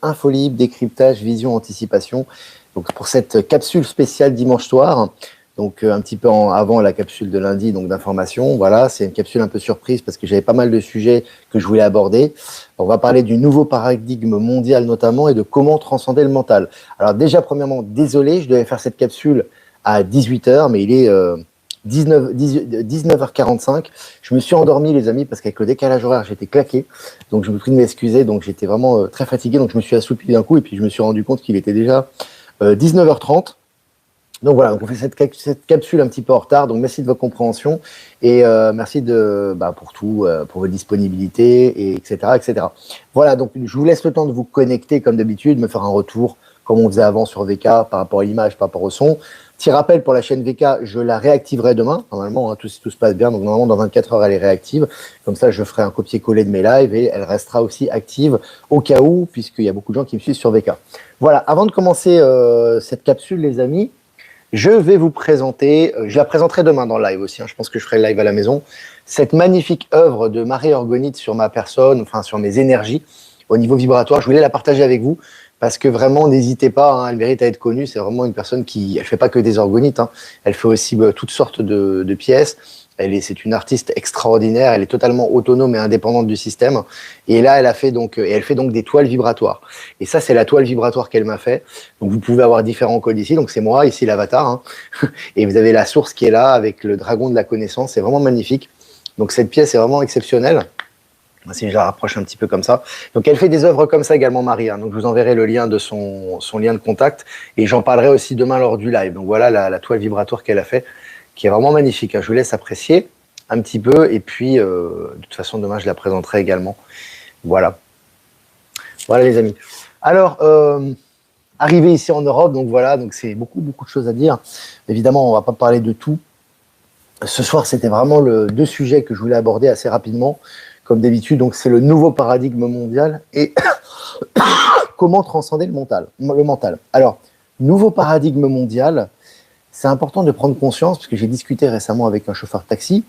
info libre, décryptage, vision, anticipation. Donc pour cette capsule spéciale dimanche soir, donc un petit peu avant la capsule de lundi, donc d'information. Voilà, c'est une capsule un peu surprise parce que j'avais pas mal de sujets que je voulais aborder. On va parler du nouveau paradigme mondial notamment et de comment transcender le mental. Alors déjà, premièrement, désolé, je devais faire cette capsule à 18h, mais il est 19h45. Je me suis endormi, les amis, parce qu'avec le décalage horaire, j'étais claqué. Donc je me prie de m'excuser, donc j'étais vraiment très fatigué, donc je me suis assoupi d'un coup et puis je me suis rendu compte qu'il était déjà 19h30. Donc voilà, on fait cette capsule un petit peu en retard. Donc merci de votre compréhension et merci pour tout, pour votre disponibilité, et etc., etc. Voilà, donc je vous laisse le temps de vous connecter comme d'habitude, me faire un retour comme on faisait avant sur VK par rapport à l'image, par rapport au son. Petit rappel pour la chaîne VK, je la réactiverai demain, normalement, hein, si tout se passe bien. Donc normalement, dans 24 heures, elle est réactive. Comme ça, je ferai un copier-coller de mes lives et elle restera aussi active au cas où, puisqu'il y a beaucoup de gens qui me suivent sur VK. Voilà, avant de commencer cette capsule, les amis, je vais vous présenter, je la présenterai demain dans le live aussi, hein, je pense que je ferai le live à la maison, cette magnifique œuvre de Marie Orgonite sur ma personne, enfin sur mes énergies au niveau vibratoire. Je voulais la partager avec vous parce que vraiment, n'hésitez pas, hein, elle mérite à être connue. C'est vraiment une personne qui, elle fait pas que des orgonites, hein, elle fait aussi toutes sortes de pièces. C'est une artiste extraordinaire. Elle est totalement autonome et indépendante du système. Et là, elle fait donc des toiles vibratoires. Et ça, c'est la toile vibratoire qu'elle m'a fait. Donc, vous pouvez avoir différents codes ici. Donc, c'est moi, ici, l'avatar, hein. Et vous avez la source qui est là avec le dragon de la connaissance. C'est vraiment magnifique. Donc, cette pièce est vraiment exceptionnelle. Si je la rapproche un petit peu comme ça. Donc, elle fait des œuvres comme ça également, Marie, hein. Donc, je vous enverrai le lien de son lien de contact. Et j'en parlerai aussi demain lors du live. Donc, voilà la toile vibratoire qu'elle a fait, qui est vraiment magnifique, hein. Je vous laisse apprécier un petit peu. Et puis, de toute façon, demain, je la présenterai également. Voilà. Voilà, les amis. Alors, arrivé ici en Europe, donc voilà, donc c'est beaucoup de choses à dire. Évidemment, on va pas parler de tout. Ce soir, c'était vraiment deux sujets que je voulais aborder assez rapidement, comme d'habitude. Donc, c'est le nouveau paradigme mondial et comment transcender le mental. Alors, nouveau paradigme mondial, c'est important de prendre conscience, parce que j'ai discuté récemment avec un chauffeur de taxi.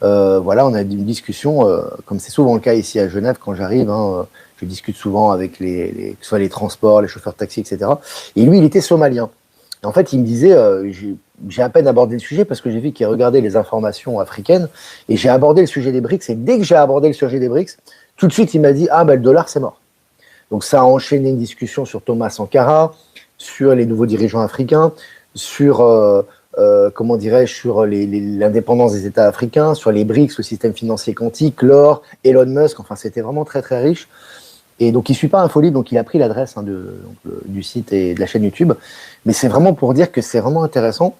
Voilà, on a une discussion, comme c'est souvent le cas ici à Genève quand j'arrive, hein, je discute souvent avec que ce soit les transports, les chauffeurs de taxi, etc. Et lui, il était somalien. En fait, il me disait, j'ai à peine abordé le sujet parce que j'ai vu qu'il regardait les informations africaines et j'ai abordé le sujet des BRICS. Et dès que j'ai abordé le sujet des BRICS, tout de suite, il m'a dit, le dollar, c'est mort. Donc, ça a enchaîné une discussion sur Thomas Sankara, sur les nouveaux dirigeants africains, sur, sur l'indépendance des États africains, sur les BRICS, le système financier quantique, l'or, Elon Musk. Enfin, c'était vraiment très, très riche. Et donc, il ne suit pas Infolibre, donc il a pris l'adresse du site et de la chaîne YouTube. Mais c'est vraiment pour dire que c'est vraiment intéressant.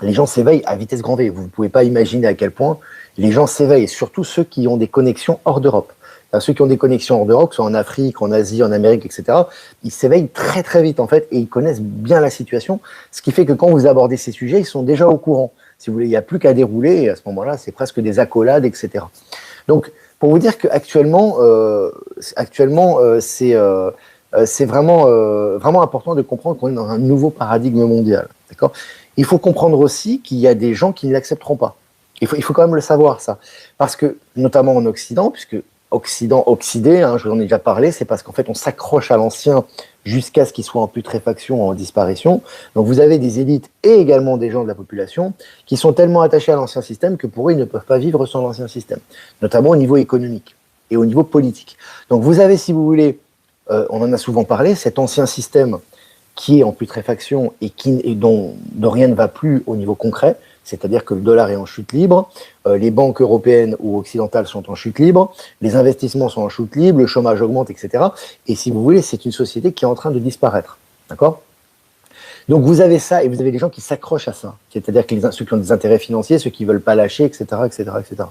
Les gens s'éveillent à vitesse grand V. Vous ne pouvez pas imaginer à quel point les gens s'éveillent, surtout ceux qui ont des connexions hors d'Europe. Enfin, ceux qui ont des connexions hors d'Europe, que ce soit en Afrique, en Asie, en Amérique, etc., ils s'éveillent très très vite en fait et ils connaissent bien la situation. Ce qui fait que quand vous abordez ces sujets, ils sont déjà au courant. Si vous voulez, il n'y a plus qu'à dérouler et à ce moment-là, c'est presque des accolades, etc. Donc, pour vous dire qu'actuellement, c'est vraiment important de comprendre qu'on est dans un nouveau paradigme mondial. D'accord ? Il faut comprendre aussi qu'il y a des gens qui ne l'accepteront pas. Il faut quand même le savoir, ça. Parce que, notamment en Occident, puisque Occident oxydé, hein, je vous en ai déjà parlé, c'est parce qu'en fait, on s'accroche à l'ancien jusqu'à ce qu'il soit en putréfaction, en disparition. Donc, vous avez des élites et également des gens de la population qui sont tellement attachés à l'ancien système que pour eux, ils ne peuvent pas vivre sans l'ancien système, notamment au niveau économique et au niveau politique. Donc, vous avez, si vous voulez, on en a souvent parlé, cet ancien système qui est en putréfaction et dont rien ne va plus au niveau concret, c'est-à-dire que le dollar est en chute libre, les banques européennes ou occidentales sont en chute libre, les investissements sont en chute libre, le chômage augmente, etc. Et si vous voulez, c'est une société qui est en train de disparaître. D'accord ? Donc vous avez ça, et vous avez des gens qui s'accrochent à ça, c'est-à-dire que ceux qui ont des intérêts financiers, ceux qui veulent pas lâcher, etc., etc., etc.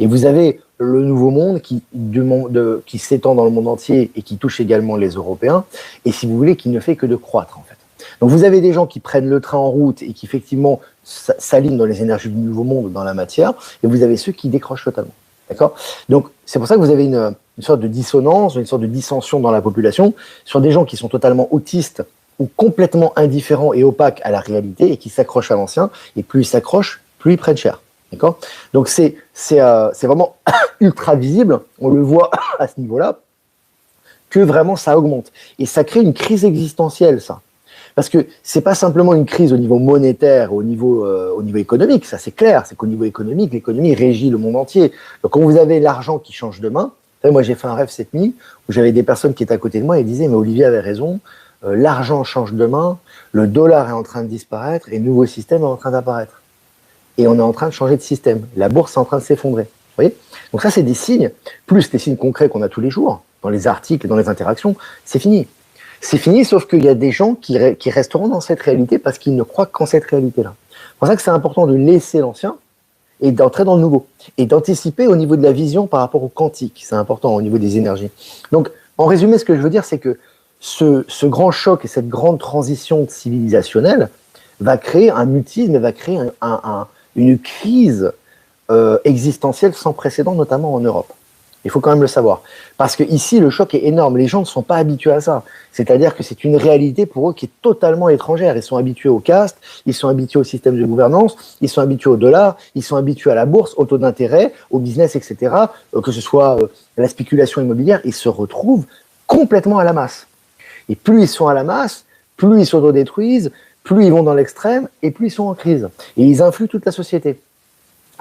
Et vous avez le nouveau monde qui s'étend dans le monde entier et qui touche également les Européens, et si vous voulez, qui ne fait que de croître en fait. Donc vous avez des gens qui prennent le train en route et qui effectivement s'alignent dans les énergies du nouveau monde, dans la matière, et vous avez ceux qui décrochent totalement. D'accord ? Donc c'est pour ça que vous avez une sorte de dissonance, une sorte de dissension dans la population sur des gens qui sont totalement autistes ou complètement indifférents et opaques à la réalité et qui s'accrochent à l'ancien, et plus ils s'accrochent, plus ils prennent cher. D'accord ? Donc c'est vraiment ultra visible, on le voit à ce niveau-là, que vraiment ça augmente. Et ça crée une crise existentielle, ça. Parce que c'est pas simplement une crise au niveau monétaire, au niveau économique, ça c'est clair, c'est qu'au niveau économique, l'économie régit le monde entier. Donc quand vous avez l'argent qui change de main, moi j'ai fait un rêve cette nuit où j'avais des personnes qui étaient à côté de moi et disaient mais Olivier avait raison, l'argent change de main, le dollar est en train de disparaître et le nouveau système est en train d'apparaître. Et on est en train de changer de système. La bourse est en train de s'effondrer. Vous voyez ? Donc ça c'est des signes, plus les signes concrets qu'on a tous les jours, dans les articles et dans les interactions, c'est fini. C'est fini, sauf qu'il y a des gens qui resteront dans cette réalité parce qu'ils ne croient qu'en cette réalité-là. C'est pour ça que c'est important de laisser l'ancien et d'entrer dans le nouveau. Et d'anticiper au niveau de la vision par rapport au quantique. C'est important au niveau des énergies. Donc, en résumé, ce que je veux dire, c'est que ce grand choc et cette grande transition civilisationnelle va créer un mutisme et va créer une crise existentielle sans précédent, notamment en Europe. Il faut quand même le savoir. Parce que ici, le choc est énorme. Les gens ne sont pas habitués à ça. C'est-à-dire que c'est une réalité pour eux qui est totalement étrangère. Ils sont habitués au caste, ils sont habitués au système de gouvernance, ils sont habitués au dollar, ils sont habitués à la bourse, au taux d'intérêt, au business, etc. Que ce soit la spéculation immobilière, ils se retrouvent complètement à la masse. Et plus ils sont à la masse, plus ils s'autodétruisent, plus ils vont dans l'extrême et plus ils sont en crise. Et ils influent toute la société.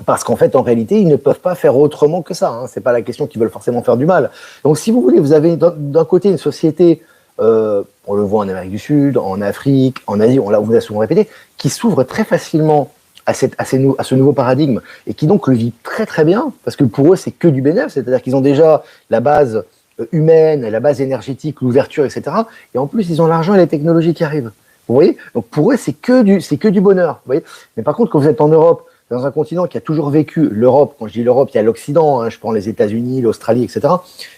Parce qu'en fait, en réalité, ils ne peuvent pas faire autrement que ça. Hein. C'est pas la question qu'ils veulent forcément faire du mal. Donc, si vous voulez, vous avez d'un côté une société, on le voit en Amérique du Sud, en Afrique, en Asie, on vous l'a souvent répété, qui s'ouvre très facilement à ce nouveau paradigme et qui donc le vit très très bien, parce que pour eux, c'est que du bénéfice. C'est-à-dire qu'ils ont déjà la base humaine, la base énergétique, l'ouverture, etc. Et en plus, ils ont l'argent et les technologies qui arrivent. Vous voyez ? Donc, pour eux, c'est que du bonheur. Vous voyez ? Mais par contre, quand vous êtes en Europe, dans un continent qui a toujours vécu, l'Europe, quand je dis l'Europe, il y a l'Occident, hein, je prends les États-Unis, l'Australie, etc.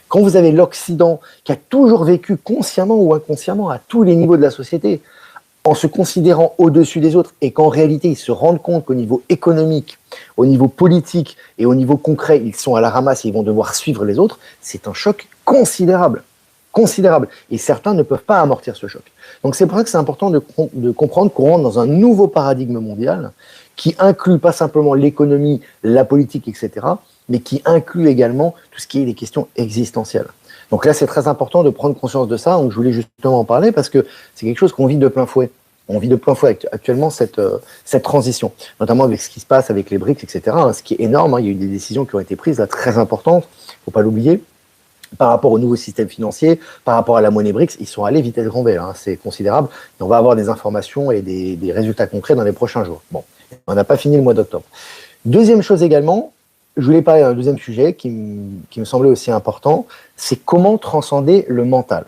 Quand vous avez l'Occident qui a toujours vécu consciemment ou inconsciemment à tous les niveaux de la société, en se considérant au-dessus des autres, et qu'en réalité ils se rendent compte qu'au niveau économique, au niveau politique et au niveau concret, ils sont à la ramasse et ils vont devoir suivre les autres, c'est un choc considérable. Considérable. Et certains ne peuvent pas amortir ce choc. Donc c'est pour ça que c'est important de comprendre qu'on rentre dans un nouveau paradigme mondial qui inclut pas simplement l'économie, la politique, etc., mais qui inclut également tout ce qui est des questions existentielles. Donc là, c'est très important de prendre conscience de ça. Donc je voulais justement en parler parce que c'est quelque chose qu'on vit de plein fouet. On vit de plein fouet actuellement cette transition, notamment avec ce qui se passe avec les BRICS, etc., ce qui est énorme. Hein. Il y a eu des décisions qui ont été prises là, très importantes, faut pas l'oublier. Par rapport au nouveau système financier, par rapport à la monnaie BRICS, ils sont allés vitesse grand V, hein, c'est considérable. Et on va avoir des informations et des résultats concrets dans les prochains jours. Bon, on n'a pas fini le mois d'octobre. Deuxième chose également, je voulais parler d'un deuxième sujet qui me semblait aussi important, c'est comment transcender le mental.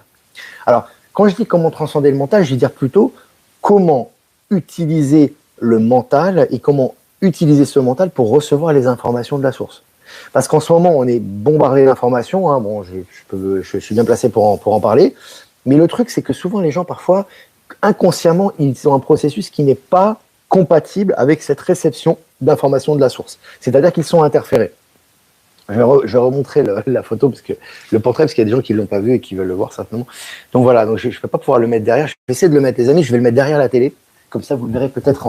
Alors, quand je dis comment transcender le mental, je vais dire plutôt comment utiliser le mental et comment utiliser ce mental pour recevoir les informations de la source. Parce qu'en ce moment, on est bombardé d'informations. Hein. Bon, je suis bien placé pour en parler. Mais le truc, c'est que souvent, les gens, parfois, inconsciemment, ils ont un processus qui n'est pas compatible avec cette réception d'informations de la source. C'est-à-dire qu'ils sont interférés. Je vais remontrer la photo, parce que le portrait, parce qu'il y a des gens qui ne l'ont pas vu et qui veulent le voir certainement. Donc voilà, donc je ne vais pas pouvoir le mettre derrière. Je vais essayer de le mettre, les amis. Je vais le mettre derrière la télé. Comme ça, vous le verrez peut-être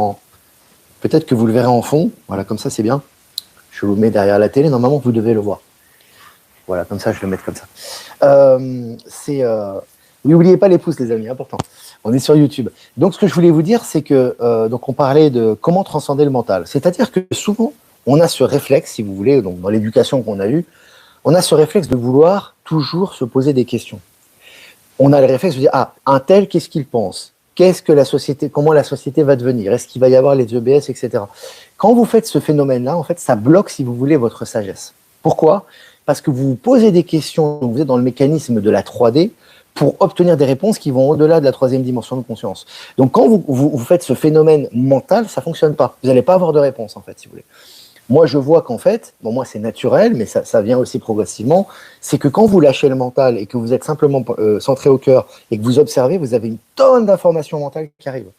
que vous le verrez en fond. Voilà, comme ça, c'est bien. Je le mets derrière la télé, normalement vous devez le voir. Voilà, comme ça je vais le mettre comme ça. N'oubliez pas les pouces les amis, important. On est sur YouTube. Donc ce que je voulais vous dire, c'est que donc on parlait de comment transcender le mental. C'est-à-dire que souvent on a ce réflexe, si vous voulez, donc dans l'éducation qu'on a eue, on a ce réflexe de vouloir toujours se poser des questions. On a le réflexe de dire un tel, qu'est-ce qu'il pense ? Qu'est-ce que la société, comment la société va devenir ? Est-ce qu'il va y avoir les EBS, etc. Quand vous faites ce phénomène-là, en fait, ça bloque, si vous voulez, votre sagesse. Pourquoi ? Parce que vous vous posez des questions, vous êtes dans le mécanisme de la 3D pour obtenir des réponses qui vont au-delà de la troisième dimension de conscience. Donc, quand vous faites ce phénomène mental, ça fonctionne pas. Vous n'allez pas avoir de réponse, en fait, si vous voulez. Moi, je vois qu'en fait, bon, moi, c'est naturel, mais ça vient aussi progressivement, c'est que quand vous lâchez le mental et que vous êtes simplement centré au cœur et que vous observez, vous avez une tonne d'informations mentales qui arrivent.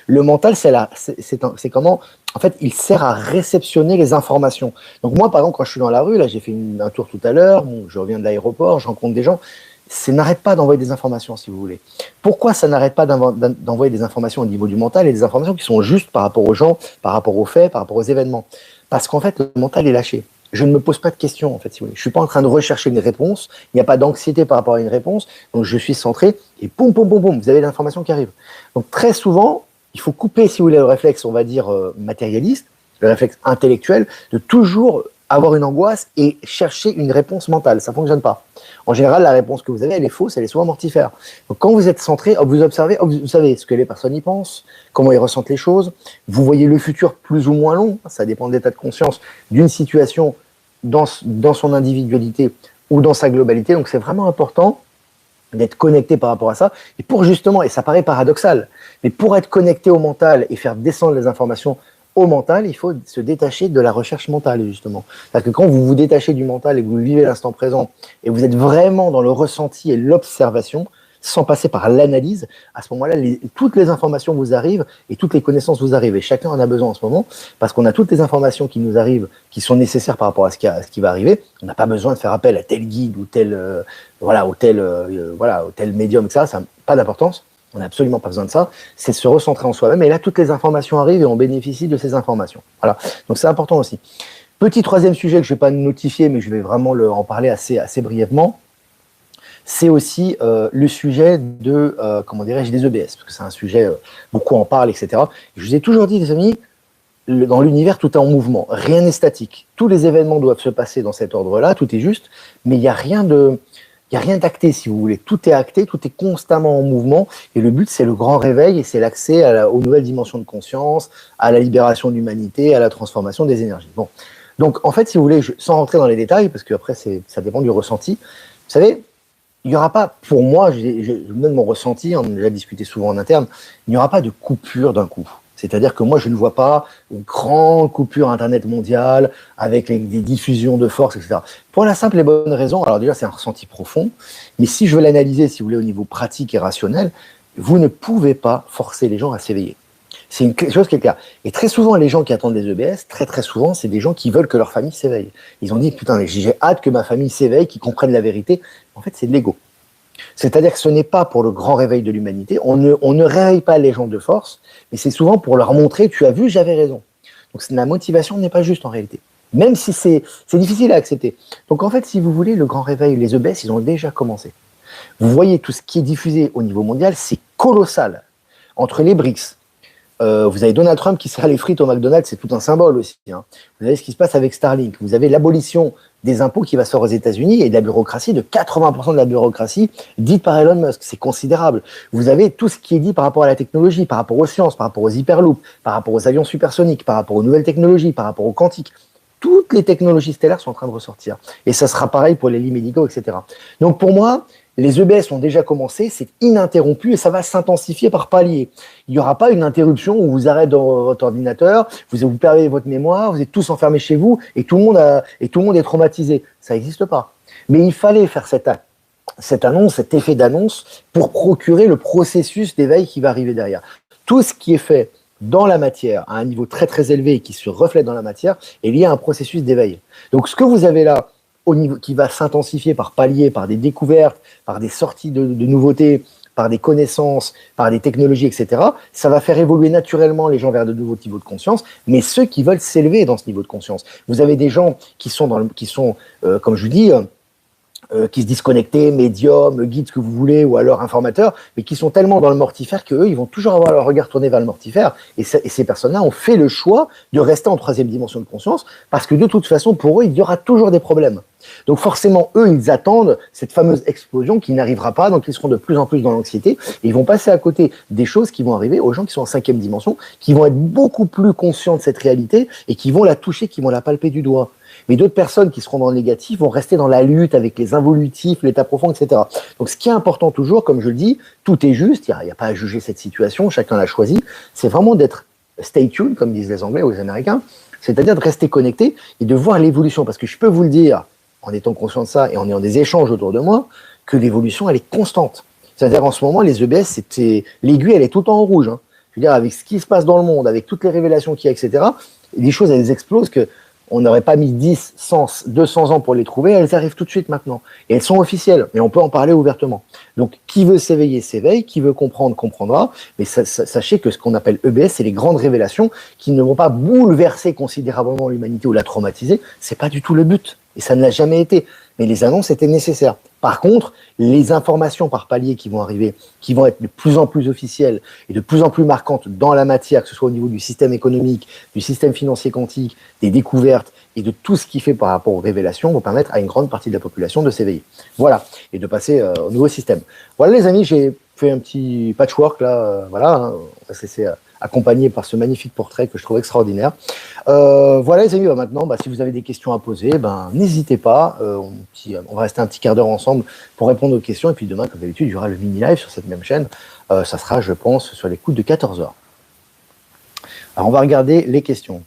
Le mental, c'est comment, en fait, il sert à réceptionner les informations. Donc moi, par exemple, quand je suis dans la rue, là, j'ai fait un tour tout à l'heure, bon, je reviens de l'aéroport, je rencontre des gens, ça n'arrête pas d'envoyer des informations, si vous voulez. Pourquoi ça n'arrête pas d'envoyer des informations au niveau du mental et des informations qui sont justes par rapport aux gens, par rapport aux faits, par rapport aux événements ? Parce qu'en fait, le mental est lâché. je ne me pose pas de questions, en fait, si vous voulez. Je suis pas en train de rechercher une réponse. Il n'y a pas d'anxiété par rapport à une réponse. Donc, je suis centré et boum, boum, boum, boum, vous avez l'information qui arrive. Donc, très souvent, il faut couper, si vous voulez, le réflexe, on va dire, matérialiste, le réflexe intellectuel, de toujours avoir une angoisse et chercher une réponse mentale. Ça fonctionne pas. En général, la réponse que vous avez, elle est fausse, elle est souvent mortifère. Donc, quand vous êtes centré, vous observez, vous savez ce que les personnes y pensent, comment ils ressentent les choses. Vous voyez le futur plus ou moins long. Ça dépend de l'état de conscience d'une situation dans son individualité ou dans sa globalité. Donc, c'est vraiment important d'être connecté par rapport à ça. Et pour justement, et ça paraît paradoxal, mais pour être connecté au mental et faire descendre les informations au mental, il faut se détacher de la recherche mentale, justement. Parce que quand vous vous détachez du mental et que vous vivez l'instant présent et vous êtes vraiment dans le ressenti et l'observation, sans passer par l'analyse, à ce moment-là, toutes les informations vous arrivent et toutes les connaissances vous arrivent. Et chacun en a besoin en ce moment, parce qu'on a toutes les informations qui nous arrivent, qui sont nécessaires par rapport à ce qui va arriver. On n'a pas besoin de faire appel à tel guide ou tel, ou tel médium, ça n'a pas d'importance. On n'a absolument pas besoin de ça. C'est de se recentrer en soi-même. Et là, toutes les informations arrivent et on bénéficie de ces informations. Voilà. Donc, c'est important aussi. Petit troisième sujet que je ne vais pas notifier, mais je vais vraiment en parler assez brièvement. C'est aussi le sujet de, des EBS, parce que c'est un sujet, beaucoup en parlent, etc. Et je vous ai toujours dit, les amis, dans l'univers, tout est en mouvement, rien n'est statique. Tous les événements doivent se passer dans cet ordre-là, tout est juste, mais il n'y a rien d'acté, si vous voulez. Tout est acté, tout est constamment en mouvement, et le but, c'est le grand réveil, et c'est l'accès aux nouvelles dimensions de conscience, à la libération de l'humanité, à la transformation des énergies. Bon. Donc, en fait, si vous voulez, sans rentrer dans les détails, parce qu'après, ça dépend du ressenti, vous savez, il n'y aura pas, pour moi, je vous donne mon ressenti, on a déjà discuté souvent en interne, il n'y aura pas de coupure d'un coup. C'est-à-dire que moi, je ne vois pas une grande coupure Internet mondiale avec des diffusions de force, etc. Pour la simple et bonne raison, alors déjà, c'est un ressenti profond, mais si je veux l'analyser, si vous voulez, au niveau pratique et rationnel, vous ne pouvez pas forcer les gens à s'éveiller. C'est une chose qui est claire. Et très souvent, les gens qui attendent des EBS, très souvent, c'est des gens qui veulent que leur famille s'éveille. Ils ont dit, putain, j'ai hâte que ma famille s'éveille, qu'ils comprennent la vérité. En fait, c'est de l'ego. C'est-à-dire que ce n'est pas pour le grand réveil de l'humanité. On ne réveille pas les gens de force, mais c'est souvent pour leur montrer, tu as vu, j'avais raison. Donc la motivation n'est pas juste en réalité. Même si c'est difficile à accepter. Donc en fait, si vous voulez, le grand réveil, les EBS, ils ont déjà commencé. Vous voyez tout ce qui est diffusé au niveau mondial, c'est colossal. Entre les BRICS, vous avez Donald Trump qui sert les frites au McDonald's, c'est tout un symbole aussi. Hein. Vous avez ce qui se passe avec Starlink. Vous avez l'abolition des impôts qui va se faire aux États-Unis et de la bureaucratie, de 80% de la bureaucratie dite par Elon Musk. C'est considérable. Vous avez tout ce qui est dit par rapport à la technologie, par rapport aux sciences, par rapport aux hyperloops, par rapport aux avions supersoniques, par rapport aux nouvelles technologies, par rapport au quantique. Toutes les technologies stellaires sont en train de ressortir. Et ça sera pareil pour les lits médicaux, etc. Donc pour moi, les EBS ont déjà commencé, c'est ininterrompu et ça va s'intensifier par paliers. Il n'y aura pas une interruption où vous arrêtez dans votre ordinateur, vous perdez votre mémoire, vous êtes tous enfermés chez vous et tout le monde est traumatisé. Ça n'existe pas. Mais il fallait faire cette annonce, cet effet d'annonce pour procurer le processus d'éveil qui va arriver derrière. Tout ce qui est fait dans la matière à un niveau très élevé et qui se reflète dans la matière est lié à un processus d'éveil. Donc ce que vous avez là, au niveau, qui va s'intensifier par paliers, par des découvertes, par des sorties de nouveautés, par des connaissances, par des technologies, etc., ça va faire évoluer naturellement les gens vers de nouveaux niveaux de conscience, mais ceux qui veulent s'élever dans ce niveau de conscience. Vous avez des gens qui sont, comme je vous dis, qui se disent connectés, médiums, guides, ce que vous voulez, ou alors informateurs, mais qui sont tellement dans le mortifère qu'eux, ils vont toujours avoir leur regard tourné vers le mortifère. Et ces personnes-là ont fait le choix de rester en troisième dimension de conscience, parce que de toute façon, pour eux, il y aura toujours des problèmes. Donc forcément, eux, ils attendent cette fameuse explosion qui n'arrivera pas, donc ils seront de plus en plus dans l'anxiété, et ils vont passer à côté des choses qui vont arriver aux gens qui sont en cinquième dimension, qui vont être beaucoup plus conscients de cette réalité, et qui vont la toucher, qui vont la palper du doigt. Mais d'autres personnes qui seront dans le négatif vont rester dans la lutte avec les involutifs, l'état profond, etc. Donc ce qui est important toujours, comme je le dis, tout est juste, il n'y a pas à juger cette situation, chacun l'a choisi, c'est vraiment d'être stay tuned, comme disent les Anglais ou les Américains, c'est-à-dire de rester connecté et de voir l'évolution. Parce que je peux vous le dire, en étant conscient de ça et en ayant des échanges autour de moi, que l'évolution, elle est constante. C'est-à-dire en ce moment, les EBS, l'aiguille, elle est tout le temps en rouge. Hein. Je veux dire, avec ce qui se passe dans le monde, avec toutes les révélations qu'il y a, etc., les choses, elles explosent que on n'aurait pas mis 10, 100, 200 ans pour les trouver, elles arrivent tout de suite maintenant. Et elles sont officielles, mais on peut en parler ouvertement. Donc, qui veut s'éveiller, s'éveille, qui veut comprendre, comprendra. Mais sachez que ce qu'on appelle EBS, c'est les grandes révélations qui ne vont pas bouleverser considérablement l'humanité ou la traumatiser. C'est pas du tout le but. Et ça ne l'a jamais été. Mais les annonces étaient nécessaires. Par contre, les informations par palier qui vont arriver, qui vont être de plus en plus officielles et de plus en plus marquantes dans la matière, que ce soit au niveau du système économique, du système financier quantique, des découvertes et de tout ce qui fait par rapport aux révélations, vont permettre à une grande partie de la population de s'éveiller. Voilà, et de passer au nouveau système. Voilà les amis, j'ai fait un petit patchwork là, voilà, hein, on va se laisser accompagné par ce magnifique portrait que je trouve extraordinaire. Voilà les amis, maintenant, si vous avez des questions à poser, n'hésitez pas. On va rester un petit quart d'heure ensemble pour répondre aux questions. Et puis demain, comme d'habitude, il y aura le mini-live sur cette même chaîne. Ça sera, je pense, sur les coups de 14 heures. Alors, on va regarder les questions.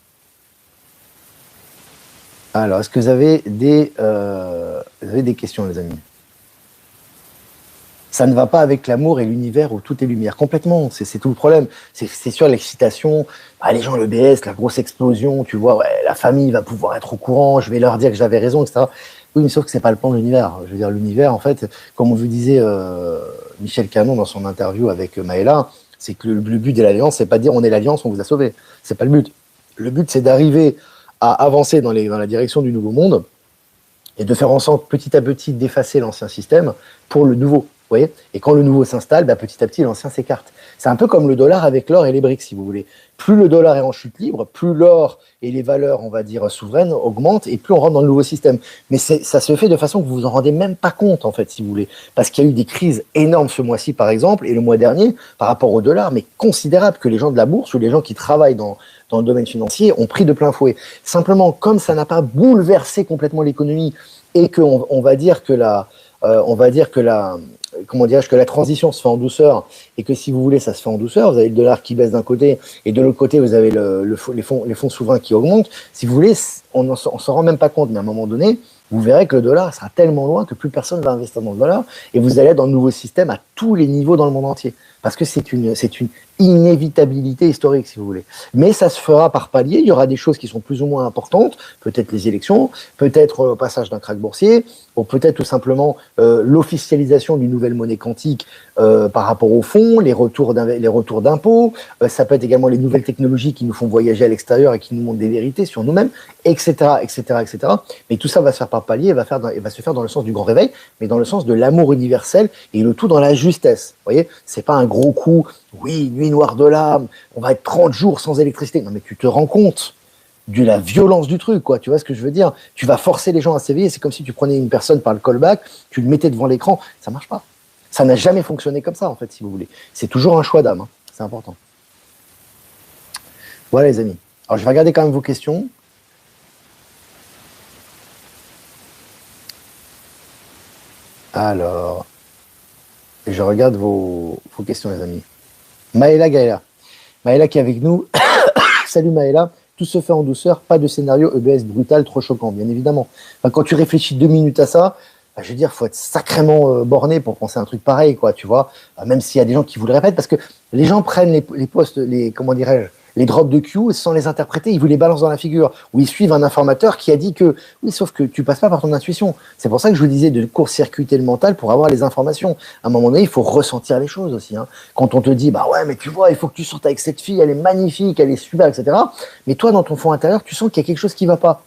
Alors, est-ce que vous avez des questions, les amis? Ça ne va pas avec l'amour et l'univers où tout est lumière. Complètement, c'est tout le problème. C'est sûr, l'excitation, les gens, le BS, la grosse explosion, tu vois, ouais, la famille va pouvoir être au courant, je vais leur dire que j'avais raison, etc. Oui, mais sauf que c'est pas le plan de l'univers. Je veux dire, l'univers, en fait, comme on vous disait Michel Canon dans son interview avec Maëla, c'est que le but de l'alliance, c'est pas de dire on est l'alliance, on vous a sauvé. C'est pas le but. Le but, c'est d'arriver à avancer dans la direction du nouveau monde et de faire en sorte petit à petit d'effacer l'ancien système pour le nouveau. Vous voyez, et quand le nouveau s'installe, petit à petit, l'ancien s'écarte. C'est un peu comme le dollar avec l'or et les BRICS, si vous voulez. Plus le dollar est en chute libre, plus l'or et les valeurs, on va dire, souveraines augmentent, et plus on rentre dans le nouveau système. Mais ça se fait de façon que vous vous en rendez même pas compte, en fait, si vous voulez. Parce qu'il y a eu des crises énormes ce mois-ci, par exemple, et le mois dernier, par rapport au dollar, mais considérables, que les gens de la bourse ou les gens qui travaillent dans le domaine financier ont pris de plein fouet. Simplement, comme ça n'a pas bouleversé complètement l'économie, et qu'on va dire que comment dirais-je, que la transition se fait en douceur et que si vous voulez, ça se fait en douceur. Vous avez le dollar qui baisse d'un côté et de l'autre côté, vous avez les fonds souverains qui augmentent. Si vous voulez, on s'en rend même pas compte, mais à un moment donné, vous verrez que le dollar sera tellement loin que plus personne va investir dans le dollar et vous allez être dans le nouveau système à tous les niveaux dans le monde entier. Parce que c'est une inévitabilité historique, si vous voulez. Mais ça se fera par palier. Il y aura des choses qui sont plus ou moins importantes, peut-être les élections, peut-être le passage d'un krach boursier, ou peut-être tout simplement l'officialisation d'une nouvelle monnaie quantique par rapport aux fonds, les retours d'impôts. Ça peut être également les nouvelles technologies qui nous font voyager à l'extérieur et qui nous montrent des vérités sur nous-mêmes, etc., etc., etc. Mais tout ça va se faire par palier, et va se faire dans le sens du grand réveil, mais dans le sens de l'amour universel et le tout dans la justesse. Vous voyez, c'est pas un gros coup. Oui, nuit noire de l'âme, on va être 30 jours sans électricité. Non, mais tu te rends compte de la violence du truc, quoi. Tu vois ce que je veux dire? Tu vas forcer les gens à s'éveiller. C'est comme si tu prenais une personne par le callback, tu le mettais devant l'écran. Ça marche pas. Ça n'a jamais fonctionné comme ça, en fait, si vous voulez. C'est toujours un choix d'âme. Hein. C'est important. Voilà, les amis. Alors, je vais regarder quand même vos questions. Alors, je regarde vos questions, les amis. Maëla Gaëla. Maëla qui est avec nous. Salut Maëla. Tout se fait en douceur, pas de scénario EBS brutal, trop choquant, bien évidemment. Enfin, quand tu réfléchis 2 minutes à ça, je veux dire, faut être sacrément borné pour penser à un truc pareil, quoi, tu vois. Même s'il y a des gens qui vous le répètent, parce que les gens prennent les posts, comment dirais-je, les drops de Q sans les interpréter, ils vous les balancent dans la figure, ou ils suivent un informateur qui a dit que, oui, sauf que tu passes pas par ton intuition. C'est pour ça que je vous disais de court-circuiter le mental pour avoir les informations. À un moment donné, il faut ressentir les choses aussi. Hein. Quand on te dit, ouais, mais tu vois, il faut que tu sortes avec cette fille, elle est magnifique, elle est super, etc. Mais toi, dans ton fond intérieur, tu sens qu'il y a quelque chose qui va pas.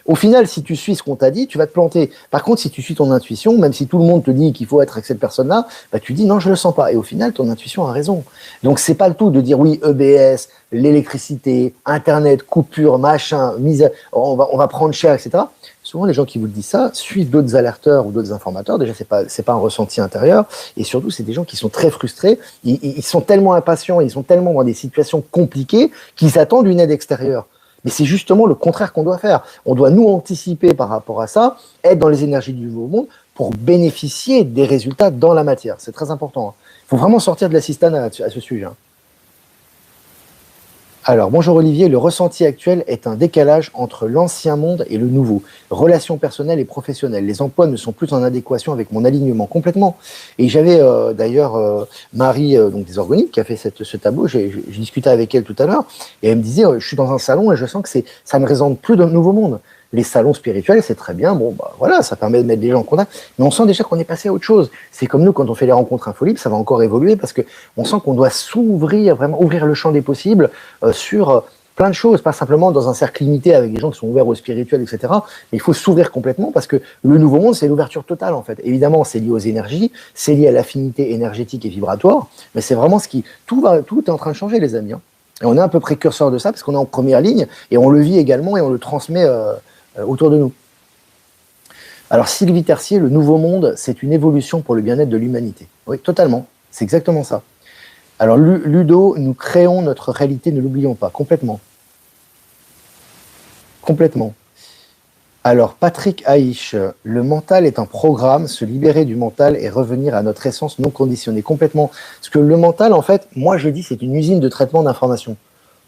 Au final, si tu suis ce qu'on t'a dit, tu vas te planter. Par contre, si tu suis ton intuition, même si tout le monde te dit qu'il faut être avec cette personne-là, tu dis non, je le sens pas. Et au final, ton intuition a raison. Donc, c'est pas le tout de dire oui, EBS, l'électricité, Internet, coupure, machin, on va prendre cher, etc. Souvent, les gens qui vous disent ça suivent d'autres alerteurs ou d'autres informateurs. Déjà, c'est pas un ressenti intérieur. Et surtout, c'est des gens qui sont très frustrés. Ils sont tellement impatients, ils sont tellement dans des situations compliquées qu'ils attendent une aide extérieure. Mais c'est justement le contraire qu'on doit faire. On doit nous anticiper par rapport à ça, être dans les énergies du nouveau monde pour bénéficier des résultats dans la matière. C'est très important. Il faut vraiment sortir de la cistane à ce sujet. Alors, bonjour Olivier, le ressenti actuel est un décalage entre l'ancien monde et le nouveau. Relations personnelles et professionnelles. Les emplois ne sont plus en adéquation avec mon alignement complètement. Et j'avais d'ailleurs Marie, donc des Organiques, qui a fait ce tableau. J'ai discuté avec elle tout à l'heure et elle me disait, je suis dans un salon et je sens que ça ne résonne plus d'un nouveau monde. Les salons spirituels, c'est très bien. Bon, bah voilà, ça permet de mettre des gens en contact. Mais on sent déjà qu'on est passé à autre chose. C'est comme nous, quand on fait les rencontres Infolib, ça va encore évoluer parce que on sent qu'on doit s'ouvrir, vraiment ouvrir le champ des possibles sur plein de choses, pas simplement dans un cercle limité avec des gens qui sont ouverts au spirituel, etc. Mais il faut s'ouvrir complètement parce que le nouveau monde, c'est l'ouverture totale, en fait. Évidemment, c'est lié aux énergies, c'est lié à l'affinité énergétique et vibratoire, mais c'est vraiment tout est en train de changer, les amis. Hein. Et on est un peu précurseur de ça parce qu'on est en première ligne et on le vit également et on le transmet autour de nous. Alors Sylvie Tercier, le nouveau monde, c'est une évolution pour le bien-être de l'humanité. Oui, totalement. C'est exactement ça. Alors Ludo, nous créons notre réalité, ne l'oublions pas, complètement. Complètement. Alors Patrick Haïch, le mental est un programme, se libérer du mental et revenir à notre essence non conditionnée, complètement. Parce que le mental, en fait, moi je dis, c'est une usine de traitement d'informations.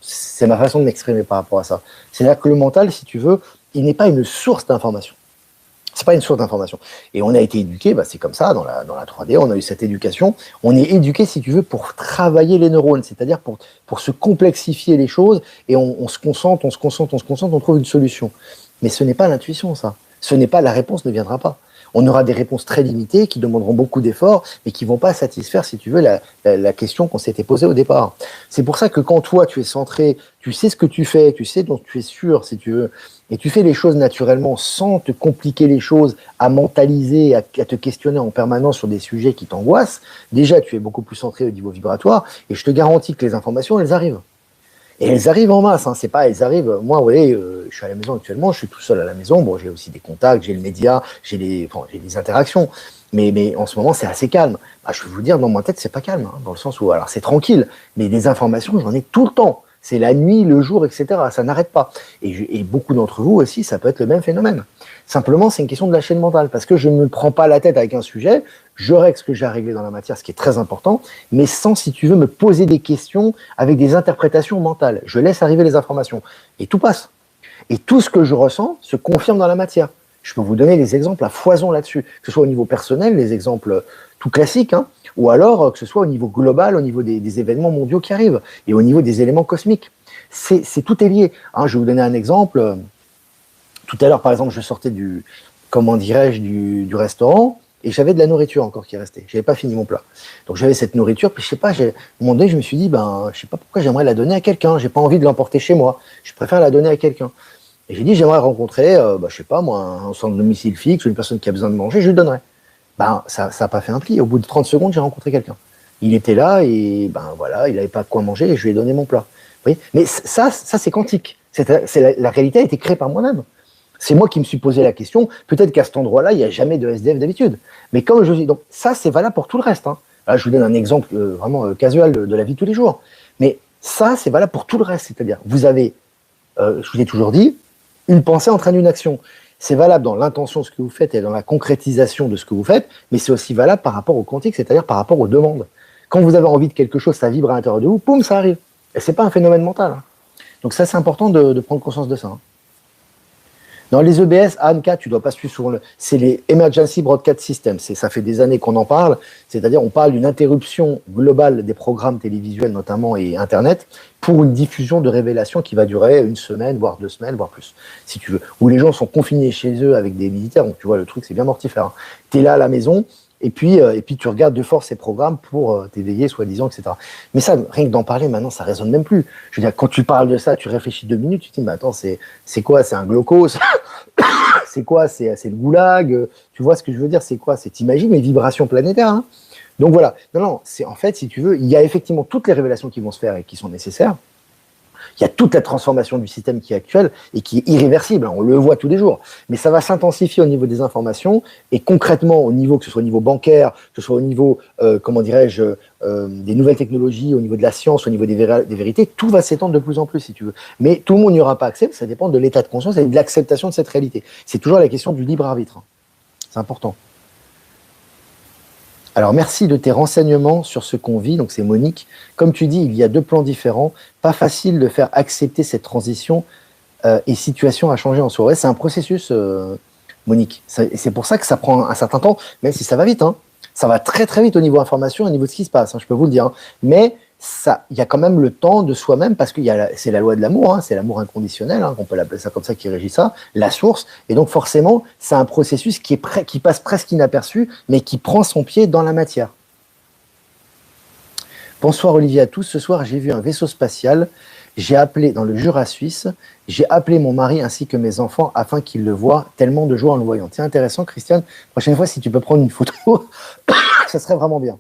C'est ma façon de m'exprimer par rapport à ça. C'est-à-dire que le mental, si tu veux, il n'est pas une source d'information. C'est pas une source d'information. Et on a été éduqué, bah c'est comme ça, dans la 3D, on a eu cette éducation. On est éduqué, si tu veux, pour travailler les neurones, c'est-à-dire pour se complexifier les choses, et on se concentre, on trouve une solution. Mais ce n'est pas l'intuition, ça. Ce n'est pas, la réponse ne viendra pas. On aura des réponses très limitées qui demanderont beaucoup d'efforts, mais qui vont pas satisfaire, si tu veux, la question qu'on s'était posée au départ. C'est pour ça que quand toi, tu es centré, tu sais ce que tu fais, tu sais dont tu es sûr, si tu veux, et tu fais les choses naturellement sans te compliquer les choses, à mentaliser, à te questionner en permanence sur des sujets qui t'angoissent, déjà tu es beaucoup plus centré au niveau vibratoire, et je te garantis que les informations, elles arrivent. Et elles arrivent en masse, hein. C'est pas, elles arrivent. Moi, vous voyez, je suis à la maison actuellement, je suis tout seul à la maison. Bon, j'ai aussi des contacts, j'ai le média, j'ai des interactions. Mais en ce moment, c'est assez calme. Bah, je vais vous dire, dans ma tête, c'est pas calme, hein, dans le sens où, alors c'est tranquille, mais des informations, j'en ai tout le temps. C'est la nuit, le jour, etc. Ça n'arrête pas. Et beaucoup d'entre vous aussi, ça peut être le même phénomène. Simplement, c'est une question de la chaîne mentale, parce que je ne me prends pas la tête avec un sujet, je règle ce que j'ai à régler dans la matière, ce qui est très important, mais sans, si tu veux, me poser des questions avec des interprétations mentales. Je laisse arriver les informations, et tout passe. Et tout ce que je ressens se confirme dans la matière. Je peux vous donner des exemples à foison là-dessus, que ce soit au niveau personnel, des exemples tout classiques, hein, ou alors que ce soit au niveau global, au niveau des événements mondiaux qui arrivent, et au niveau des éléments cosmiques. Tout est lié. Hein, je vais vous donner un exemple. Tout à l'heure, par exemple, je sortais du restaurant, et j'avais de la nourriture encore qui restait. J'avais pas fini mon plat. Donc j'avais cette nourriture, puis je sais pas, à un moment donné, je me suis dit, je sais pas pourquoi j'aimerais la donner à quelqu'un. J'ai pas envie de l'emporter chez moi. Je préfère la donner à quelqu'un. Et j'ai dit, j'aimerais rencontrer, je sais pas, moi, un centre de domicile fixe ou une personne qui a besoin de manger, je lui donnerais. Ça a pas fait un pli. Au bout de 30 secondes, j'ai rencontré quelqu'un. Il était là et voilà, il avait pas de quoi manger et je lui ai donné mon plat. Vous voyez, mais ça c'est quantique. La réalité a été créée par moi-même. C'est moi qui me suis posé la question. Peut-être qu'à cet endroit-là, il n'y a jamais de SDF d'habitude. Mais comme je dis, donc ça, c'est valable pour tout le reste. Hein. Là, je vous donne un exemple vraiment casual de la vie de tous les jours. Mais ça, c'est valable pour tout le reste. C'est-à-dire, vous avez, je vous ai toujours dit, une pensée entraîne une action. C'est valable dans l'intention de ce que vous faites et dans la concrétisation de ce que vous faites, mais c'est aussi valable par rapport au quantique, c'est-à-dire par rapport aux demandes. Quand vous avez envie de quelque chose, ça vibre à l'intérieur de vous, poum, ça arrive. Et c'est pas un phénomène mental. Hein. Donc ça, c'est important de prendre conscience de ça. Hein. Dans les EBS, Anka, tu dois pas suivre souvent c'est les Emergency Broadcast Systems. Ça fait des années qu'on en parle. C'est-à-dire, on parle d'une interruption globale des programmes télévisuels, notamment, et Internet, pour une diffusion de révélations qui va durer une semaine, voire 2 semaines, voire plus, si tu veux. Où les gens sont confinés chez eux avec des militaires. Donc, tu vois, le truc, c'est bien mortifère. Hein. Tu es là à la maison, et puis tu regardes de force ces programmes pour t'éveiller, soi-disant, etc. Mais ça, rien que d'en parler, maintenant, ça résonne même plus. Je veux dire, quand tu parles de ça, tu réfléchis 2 minutes, tu te dis, mais attends, c'est quoi? C'est un glaucose? C'est quoi? C'est le goulag? Tu vois ce que je veux dire? C'est quoi? T'imagines les vibrations planétaires, hein. Donc voilà. Non, c'est en fait, si tu veux, il y a effectivement toutes les révélations qui vont se faire et qui sont nécessaires. Il y a toute la transformation du système qui est actuelle et qui est irréversible, hein, on le voit tous les jours. Mais ça va s'intensifier au niveau des informations et concrètement au niveau, que ce soit au niveau bancaire, que ce soit au niveau, des nouvelles technologies, au niveau de la science, au niveau des vérités, tout va s'étendre de plus en plus, si tu veux. Mais tout le monde n'y aura pas accès, ça dépend de l'état de conscience et de l'acceptation de cette réalité. C'est toujours la question du libre arbitre. Hein. C'est important. Alors, merci de tes renseignements sur ce qu'on vit. Donc, c'est Monique. Comme tu dis, il y a deux plans différents. Pas facile de faire accepter cette transition et situation à changer en soi. Ouais, c'est un processus, Monique. C'est pour ça que ça prend un certain temps, même si ça va vite. Hein. Ça va très, très vite au niveau information, au niveau de ce qui se passe, hein, je peux vous le dire. Hein. Mais ça, il y a quand même le temps de soi-même parce que c'est la loi de l'amour, hein, c'est l'amour inconditionnel, hein, on peut l'appeler ça comme ça, qui régit ça, la source. Et donc, forcément, c'est un processus qui passe presque inaperçu, mais qui prend son pied dans la matière. Bonsoir Olivier à tous. Ce soir, j'ai vu un vaisseau spatial. J'ai appelé dans le Jura suisse. J'ai appelé mon mari ainsi que mes enfants afin qu'ils le voient. Tellement de joie en le voyant. C'est intéressant, Christiane. Prochaine fois, si tu peux prendre une photo, ça serait vraiment bien.